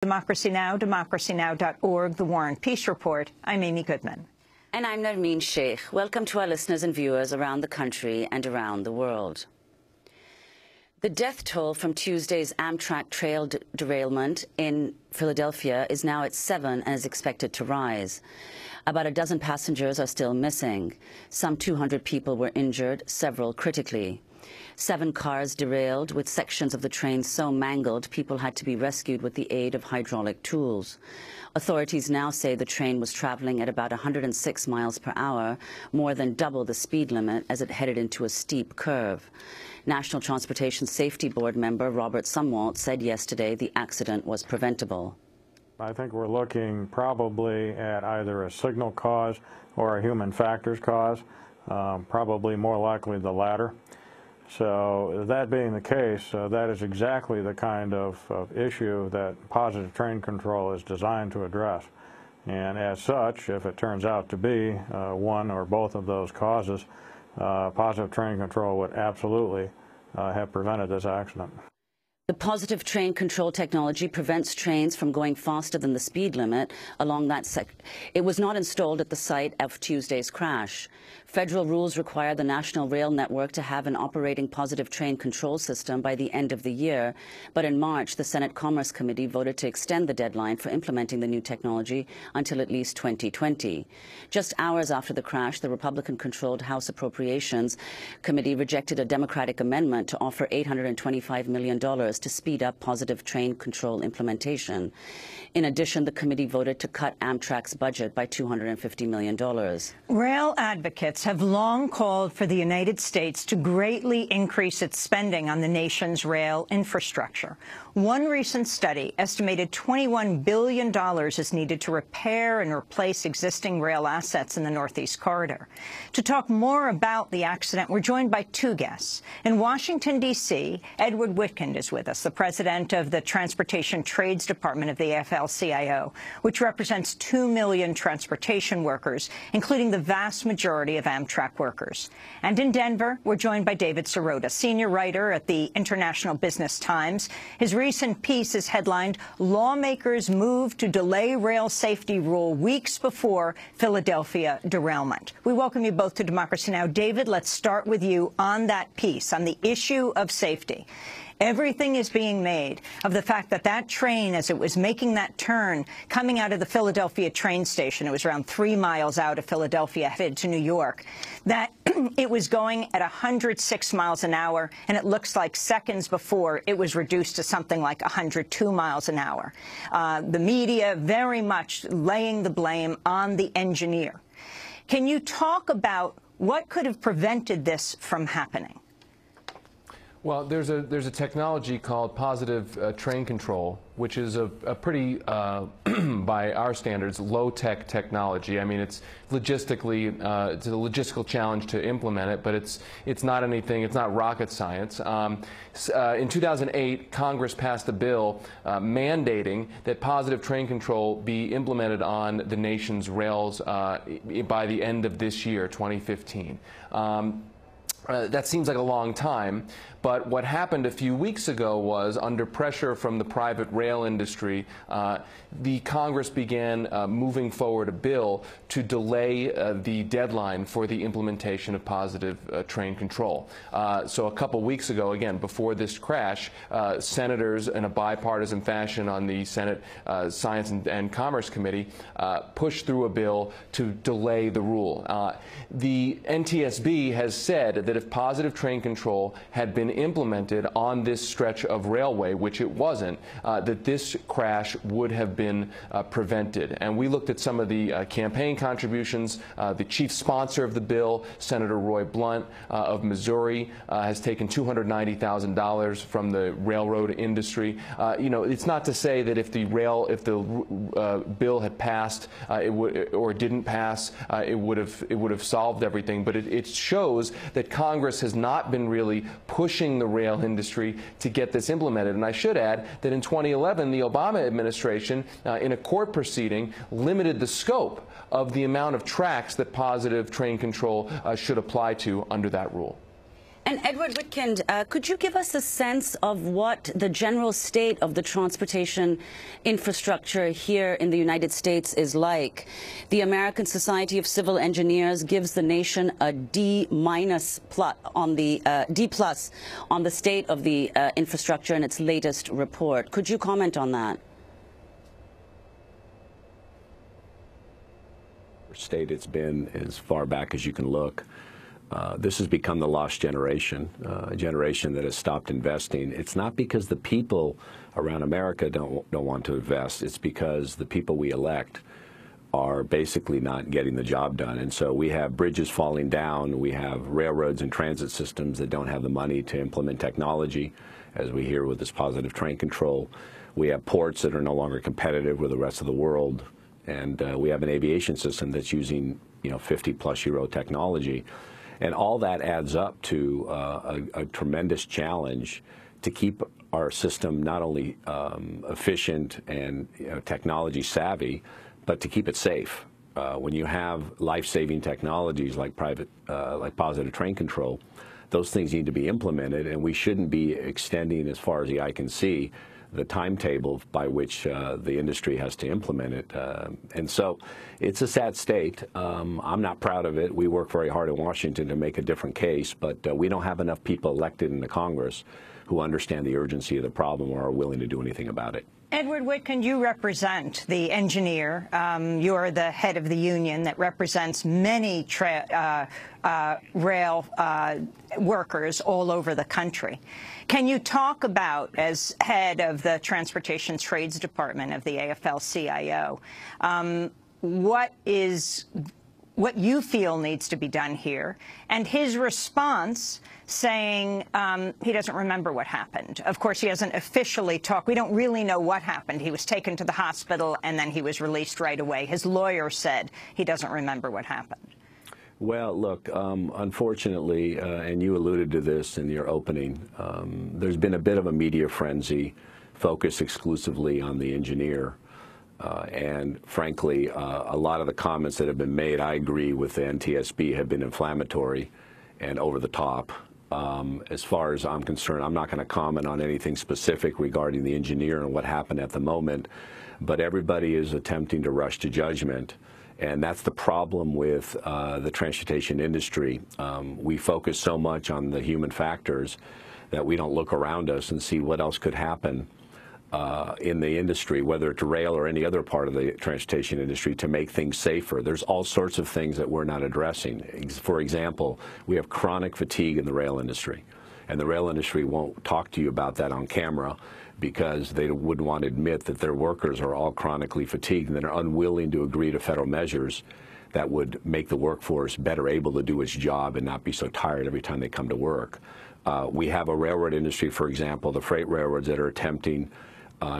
Democracy Now!, democracynow.org, The War and Peace Report. I'm Amy Goodman. And I'm Narmeen Sheikh. Welcome to our listeners and viewers around the country and around the world. The death toll from Tuesday's Amtrak trail derailment in Philadelphia is now at 7 and is expected to rise. About a dozen passengers are still missing. Some 200 people were injured, several critically. 7 cars derailed, with sections of the train so mangled people had to be rescued with the aid of hydraulic tools. Authorities now say the train was traveling at about 106 miles per hour, more than double the speed limit as it headed into a steep curve. National Transportation Safety Board member Robert Sumwalt said yesterday the accident was preventable. I think we're looking probably at either a signal cause or a human factors cause, probably more likely the latter. So that being the case, that is exactly the kind of issue that positive train control is designed to address. And as such, if it turns out to be one or both of those causes, positive train control would absolutely have prevented this accident. The positive train control technology prevents trains from going faster than the speed limit along that It was not installed at the site of Tuesday's crash. Federal rules require the National Rail Network to have an operating positive train control system by the end of the year, but in March, the Senate Commerce Committee voted to extend the deadline for implementing the new technology until at least 2020. Just hours after the crash, the Republican-controlled House Appropriations Committee rejected a Democratic amendment to offer $825 million to speed up positive train control implementation. In addition, the committee voted to cut Amtrak's budget by $250 million. Rail advocates have long called for the United States to greatly increase its spending on the nation's rail infrastructure. One recent study estimated $21 billion is needed to repair and replace existing rail assets in the Northeast Corridor. To talk more about the accident, we're joined by 2 guests. In Washington, D.C., Edward Whitkind is with us, the president of the Transportation Trades Department of the AFL-CIO, which represents 2 million transportation workers, including the vast majority of Amtrak workers. And in Denver, we're joined by David Sirota, senior writer at the International Business Times. His recent piece is headlined, "Lawmakers Move to Delay Rail Safety Rule Weeks Before Philadelphia Derailment." We welcome you both to Democracy Now! David, let's start with you on that piece, on the issue of safety. Everything is being made of the fact that that train, as it was making that turn, coming out of the Philadelphia train station, it was around 3 miles out of Philadelphia, headed to New York, that it was going at 106 miles an hour, and it looks like seconds before it was reduced to something like 102 miles an hour. The media very much laying the blame on the engineer. Can you talk about what could have prevented this from happening? Well, there's a technology called positive train control, which is a pretty, by our standards, low-tech technology. I mean, it's logistically, it's a logistical challenge to implement it, but it's not anything, it's not rocket science. In 2008, Congress passed a bill mandating that positive train control be implemented on the nation's rails by the end of this year, 2015. That seems like a long time, but what happened a few weeks ago was, under pressure from the private rail industry, the Congress began moving forward a bill to delay the deadline for the implementation of positive train control. So a couple weeks ago, again, before this crash, senators in a bipartisan fashion on the Senate Science and Commerce Committee pushed through a bill to delay the rule. The NTSB has said that if positive train control had been implemented on this stretch of railway, which it wasn't, that this crash would have been prevented. And we looked at some of the campaign contributions. The chief sponsor of the bill, Senator Roy Blunt of Missouri, has taken $290,000 from the railroad industry. You know, it's not to say that if the bill had passed, or didn't pass, it would have solved everything. But it shows that Congress has not been really pushing the rail industry to get this implemented. And I should add that in 2011, the Obama administration, in a court proceeding, limited the scope of the amount of tracks that positive train control should apply to under that rule. And Edward Whitkind, could you give us a sense of what the general state of the transportation infrastructure here in the United States is like? The American Society of Civil Engineers gives the nation a D+ on the state of the infrastructure in its latest report. Could you comment on that? State it's been as far back as you can look. This has become the lost generation, a generation that has stopped investing. It's not because the people around America don't want to invest. It's because the people we elect are basically not getting the job done. And so we have bridges falling down. We have railroads and transit systems that don't have the money to implement technology, as we hear with this positive train control. We have ports that are no longer competitive with the rest of the world. And we have an aviation system that's using, 50-plus-year-old technology. And all that adds up to a tremendous challenge to keep our system not only efficient and technology savvy, but to keep it safe. When you have life-saving technologies like positive train control, those things need to be implemented, and we shouldn't be extending as far as the eye can see the timetable by which the industry has to implement it. And so it's a sad state. I'm not proud of it. We work very hard in Washington to make a different case, but we don't have enough people elected in the Congress who understand the urgency of the problem or are willing to do anything about it. Edward Whitkind, you represent the engineer. You're the head of the union that represents many rail workers all over the country. Can you talk about, as head of the Transportation Trades Department of the AFL-CIO, what you feel needs to be done here, and his response saying he doesn't remember what happened. Of course, he hasn't officially talked. We don't really know what happened. He was taken to the hospital, and then he was released right away. His lawyer said he doesn't remember what happened. Well, look, unfortunately, and you alluded to this in your opening, there's been a bit of a media frenzy focused exclusively on the engineer. And frankly, a lot of the comments that have been made, I agree with the NTSB, have been inflammatory and over the top. As far as I'm concerned, I'm not going to comment on anything specific regarding the engineer and what happened at the moment, but everybody is attempting to rush to judgment. And that's the problem with the transportation industry. We focus so much on the human factors that we don't look around us and see what else could happen in the industry, whether it's rail or any other part of the transportation industry, to make things safer. There's all sorts of things that we're not addressing. For example, we have chronic fatigue in the rail industry, and the rail industry won't talk to you about that on camera because they wouldn't want to admit that their workers are all chronically fatigued and they're unwilling to agree to federal measures that would make the workforce better able to do its job and not be so tired every time they come to work. We have a railroad industry, for example, the freight railroads that are attempting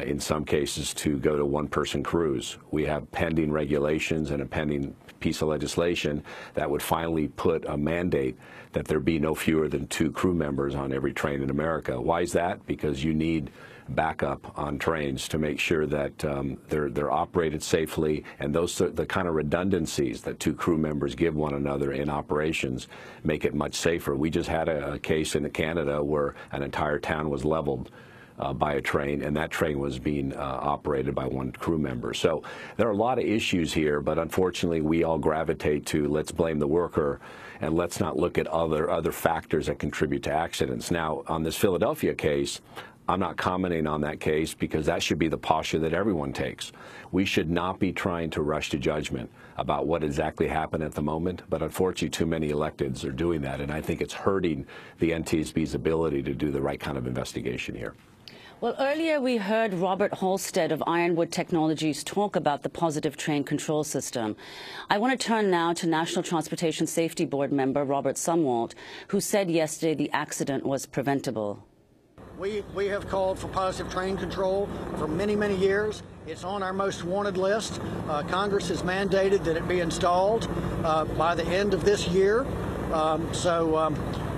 in some cases to go to one-person crews. We have pending regulations and a pending piece of legislation that would finally put a mandate that there be no fewer than 2 crew members on every train in America. Why is that? Because you need backup on trains to make sure that they're operated safely, and the kind of redundancies that 2 crew members give one another in operations make it much safer. We just had a case in Canada where an entire town was leveled by a train, and that train was being operated by 1 crew member. So there are a lot of issues here, but unfortunately we all gravitate to let's blame the worker and let's not look at other factors that contribute to accidents. Now, on this Philadelphia case, I'm not commenting on that case because that should be the posture that everyone takes. We should not be trying to rush to judgment about what exactly happened at the moment, but unfortunately too many electeds are doing that, and I think it's hurting the NTSB's ability to do the right kind of investigation here. Well, earlier we heard Robert Halstead of Ironwood Technologies talk about the positive train control system. I want to turn now to National Transportation Safety Board member Robert Sumwalt, who said yesterday the accident was preventable. We have called for positive train control for many, many years. It's on our most wanted list. Congress has mandated that it be installed by the end of this year.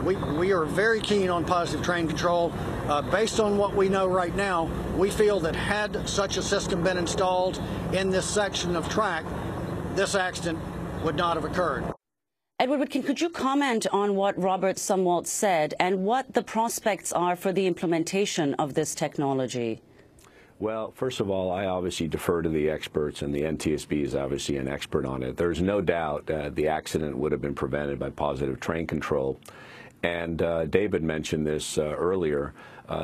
We are very keen on positive train control. Based on what we know right now, we feel that had such a system been installed in this section of track, this accident would not have occurred. Edward Witkin, could you comment on what Robert Sumwalt said and what the prospects are for the implementation of this technology? Well, first of all, I obviously defer to the experts, and the NTSB is obviously an expert on it. There's no doubt the accident would have been prevented by positive train control. And David mentioned this earlier.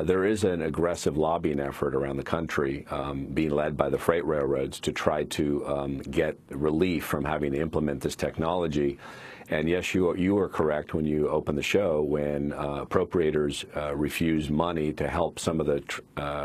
There is an aggressive lobbying effort around the country being led by the freight railroads to try to get relief from having to implement this technology. And yes, you are correct when you open the show when appropriators refuse money to help some of the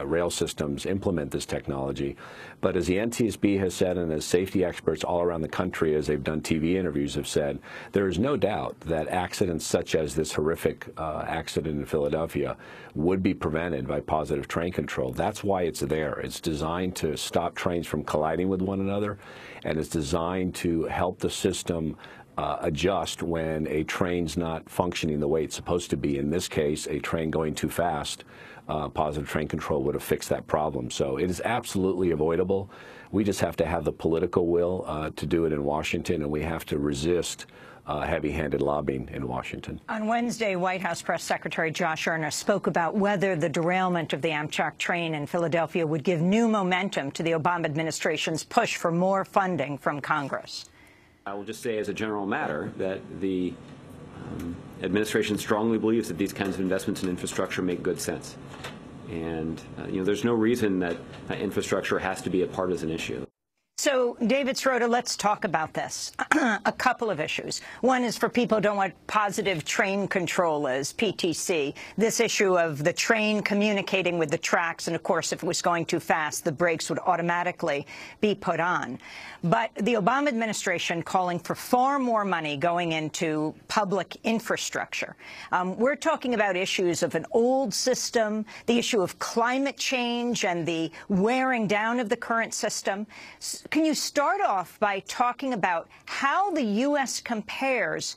rail systems implement this technology. But as the NTSB has said, and as safety experts all around the country, as they've done TV interviews, have said, there is no doubt that accidents such as this horrific accident in Philadelphia would be prevented by positive train control. That's why it's there. It's designed to stop trains from colliding with one another, and it's designed to help the system adjust when a train's not functioning the way it's supposed to be. In this case, a train going too fast, positive train control would have fixed that problem. So it is absolutely avoidable. We just have to have the political will to do it in Washington, and we have to resist heavy-handed lobbying in Washington. On Wednesday, White House Press Secretary Josh Earnest spoke about whether the derailment of the Amtrak train in Philadelphia would give new momentum to the Obama administration's push for more funding from Congress. I will just say as a general matter that the administration strongly believes that these kinds of investments in infrastructure make good sense. And, there's no reason that infrastructure has to be a partisan issue. So, David Sirota, let's talk about this. A couple of issues. One is for people who don't know what positive train control is, PTC. This issue of the train communicating with the tracks, and of course, if it was going too fast, the brakes would automatically be put on. But the Obama administration calling for far more money going into public infrastructure. We're talking about issues of an old system, the issue of climate change and the wearing down of the current system. Can you start off by talking about how the U.S. compares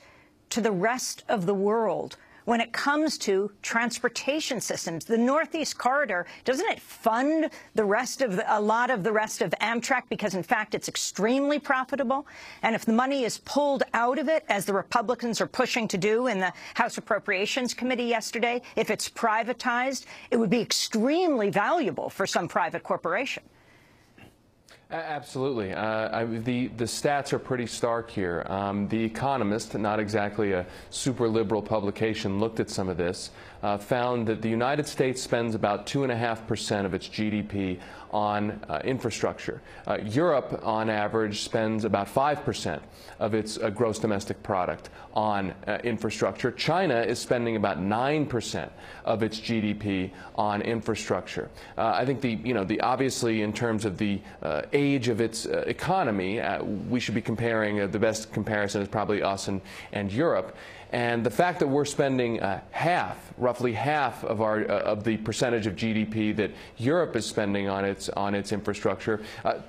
to the rest of the world when it comes to transportation systems? The Northeast Corridor, doesn't it fund the rest of a lot of the rest of Amtrak because, in fact, it's extremely profitable? And if the money is pulled out of it, as the Republicans are pushing to do in the House Appropriations Committee yesterday, if it's privatized, it would be extremely valuable for some private corporation. Absolutely. The stats are pretty stark here. The Economist, not exactly a super liberal publication, looked at some of this, found that the United States spends about 2.5% of its GDP on infrastructure. Europe, on average, spends about 5% of its gross domestic product on infrastructure. China is spending about 9% of its GDP on infrastructure. I think obviously in terms of the age of its economy, we should be comparing, the best comparison is probably us and Europe. And the fact that we're spending roughly half of the percentage of GDP that Europe is spending on its infrastructure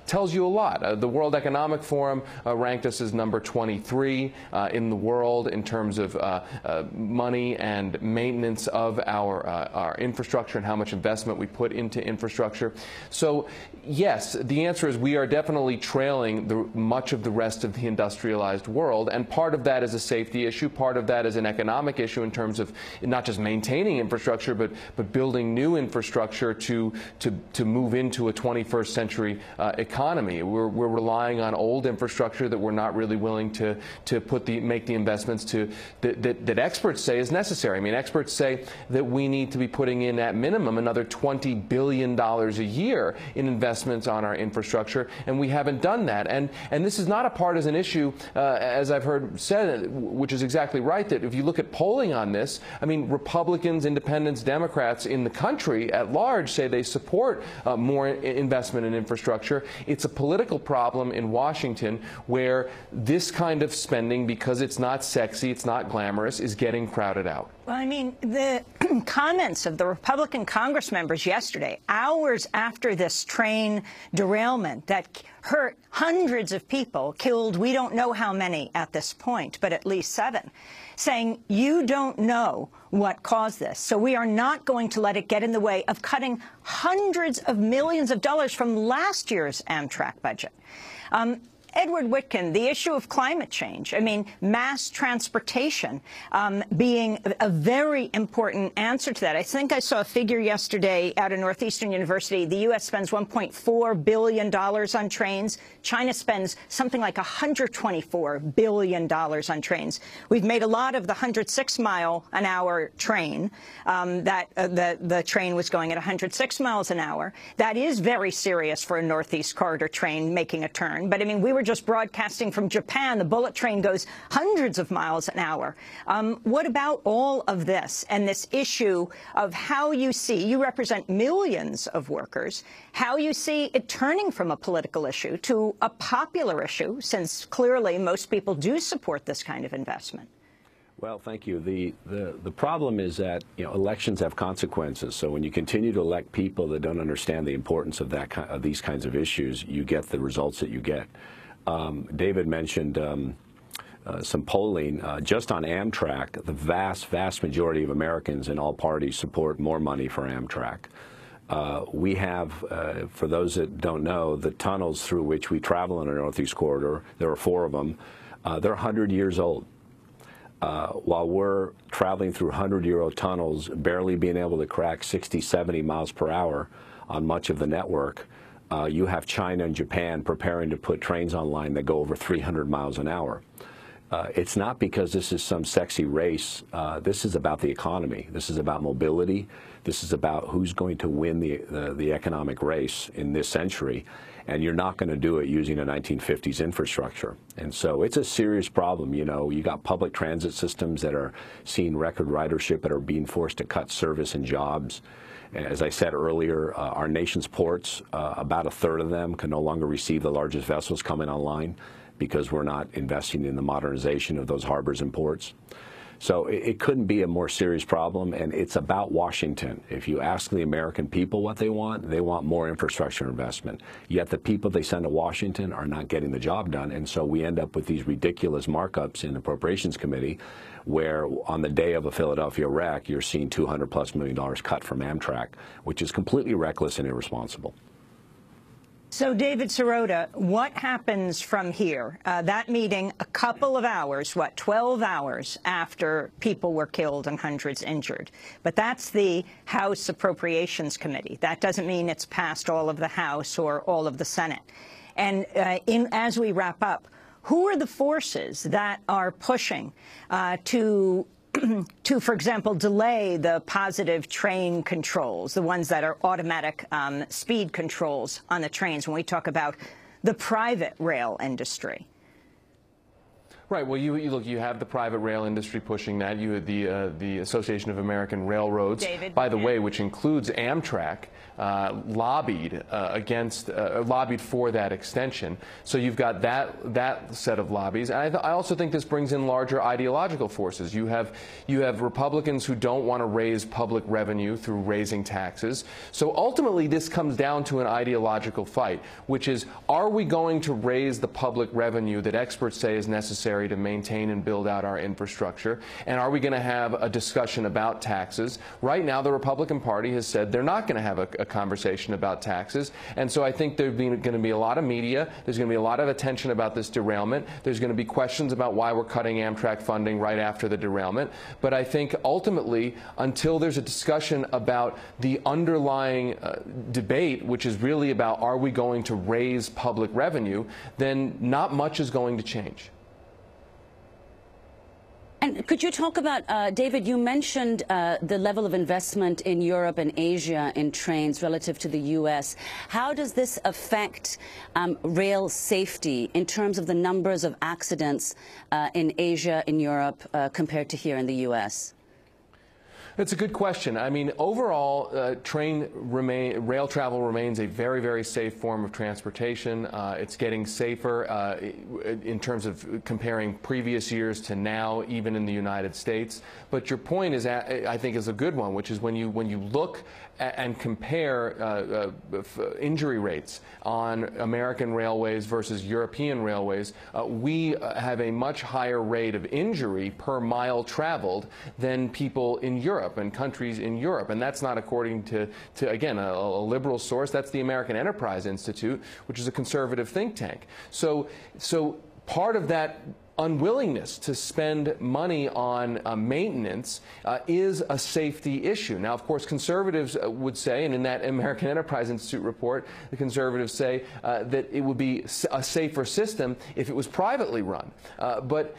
tells you a lot. The World Economic Forum ranked us as number 23 in the world in terms of money and maintenance of our infrastructure and how much investment we put into infrastructure. So, yes, the answer is we are definitely trailing much of the rest of the industrialized world, and part of that is a safety issue, part of that is an economic issue in terms of not just maintaining infrastructure, but building new infrastructure to move into a 21st century economy. We're relying on old infrastructure that we're not really willing to make the investments that experts say is necessary. I mean, experts say that we need to be putting in at minimum another $20 billion a year in investments on our infrastructure, and we haven't done that. And this is not a partisan issue, as I've heard said, which is exactly right, that if you look at polling on this, I mean, Republicans, Independents, Democrats in the country at large say they support more investment in infrastructure. It's a political problem in Washington where this kind of spending, because it's not sexy, it's not glamorous, is getting crowded out. Well, I mean, the comments of the Republican Congress members yesterday, hours after this train derailment that hurt hundreds of people, killed we don't know how many at this point, but at least 7, saying you don't know what caused this. So we are not going to let it get in the way of cutting hundreds of millions of dollars from last year's Amtrak budget. Edward Witkin, the issue of climate change, I mean, mass transportation being a very important answer to that. I think I saw a figure yesterday out of Northeastern University. The U.S. spends $1.4 billion on trains. China spends something like $124 billion on trains. We've made a lot of the 106-mile-an-hour train. The train was going at 106 miles an hour. That is very serious for a Northeast Corridor train making a turn. But, I mean, we were just broadcasting from Japan. The bullet train goes hundreds of miles an hour. What about all of this and this issue of how you see, you represent millions of workers, how you see it turning from a political issue to a popular issue, since clearly most people do support this kind of investment? Well, thank you. The problem is that, you know, elections have consequences. So when you continue to elect people that don't understand the importance of these kinds of issues, you get the results that you get. David mentioned some polling. Just on Amtrak, the vast majority of Americans in all parties support more money for Amtrak. We have, for those that don't know, the tunnels through which we travel in our Northeast Corridor, there are 4 of them, they're 100 years old. While we're traveling through 100-year-old tunnels, barely being able to crack 60, 70 miles per hour on much of the network, you have China and Japan preparing to put trains online that go over 300 miles an hour. It's not because this is some sexy race. This is about the economy. This is about mobility. This is about who's going to win the economic race in this century. And you're not going to do it using a 1950s infrastructure. And so it's a serious problem. You know, you got public transit systems that are seeing record ridership, that are being forced to cut service and jobs. As I said earlier, our nation's ports, about 1/3 of them can no longer receive the largest vessels coming online because we're not investing in the modernization of those harbors and ports. So it couldn't be a more serious problem, and it's about Washington. If you ask the American people what they want more infrastructure investment. Yet the people they send to Washington are not getting the job done, and so we end up with these ridiculous markups in the Appropriations Committee, where on the day of a Philadelphia wreck, you're seeing $200+ million cut from Amtrak, which is completely reckless and irresponsible. So, David Sirota, what happens from here? That meeting a couple of hours, 12 hours after people were killed and hundreds injured. But that's the House Appropriations Committee. That doesn't mean it's passed all of the House or all of the Senate. And as we wrap up, who are the forces that are pushing to, for example, delay the positive train controls, the ones that are automatic speed controls on the trains, when we talk about the private rail industry? Right. Well, you have the private rail industry pushing that. You had the Association of American Railroads, David, by the way, which includes Amtrak, lobbied lobbied for that extension. So you've got that set of lobbies. And I also think this brings in larger ideological forces. You have Republicans who don't want to raise public revenue through raising taxes. So ultimately, this comes down to an ideological fight, which is, are we going to raise the public revenue that experts say is necessary to maintain and build out our infrastructure? And are we going to have a discussion about taxes? Right now, the Republican Party has said they're not going to have a conversation about taxes. And so I think there's going to be a lot of media. There's going to be a lot of attention about this derailment. There's going to be questions about why we're cutting Amtrak funding right after the derailment. But I think ultimately, until there's a discussion about the underlying debate, which is really about, are we going to raise public revenue, then not much is going to change. And could you talk about, David, you mentioned the level of investment in Europe and Asia in trains relative to the U.S. How does this affect rail safety in terms of the numbers of accidents in Asia, in Europe, compared to here in the U.S.? It's a good question. I mean, overall, rail travel remains a very, very safe form of transportation. It's getting safer in terms of comparing previous years to now, even in the United States. But your point is, I think, is a good one, which is when you look and compare injury rates on American railways versus European railways, we have a much higher rate of injury per mile traveled than people in Europe. Europe and countries in Europe. And that's not according to again, a liberal source. That's the American Enterprise Institute, which is a conservative think tank. So part of that unwillingness to spend money on maintenance is a safety issue. Now, of course, conservatives would say, and in that American Enterprise Institute report, the conservatives say that it would be a safer system if it was privately run. But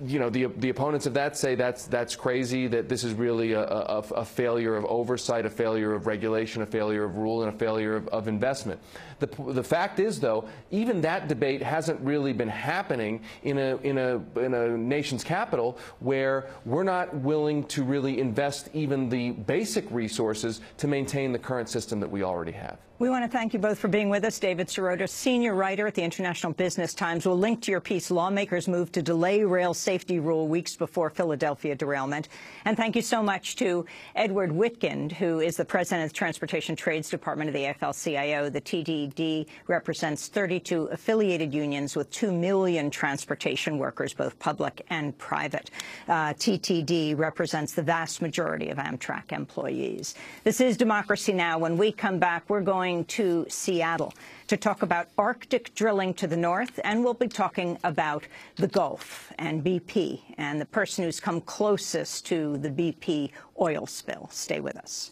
you know, the opponents of that say that's crazy, that this is really a failure of oversight, a failure of regulation, a failure of rule, and a failure of investment. The fact is, though, even that debate hasn't really been happening in a nation's capital, where we're not willing to really invest even the basic resources to maintain the current system that we already have. We want to thank you both for being with us. David Sirota, senior writer at the International Business Times. We'll link to your piece, Lawmakers Move to Delay Rail Safety Rule Weeks Before Philadelphia Derailment. And thank you so much to Edward Whitkind, who is the president of the Transportation Trades Department of the AFL-CIO. The TTD represents 32 affiliated unions with 2 million transportation workers, both public and private. TTD represents the vast majority of Amtrak employees. This is Democracy Now! When we come back, we're going to Seattle to talk about Arctic drilling to the north, and we'll be talking about the Gulf and BP and the person who's come closest to the BP oil spill. Stay with us.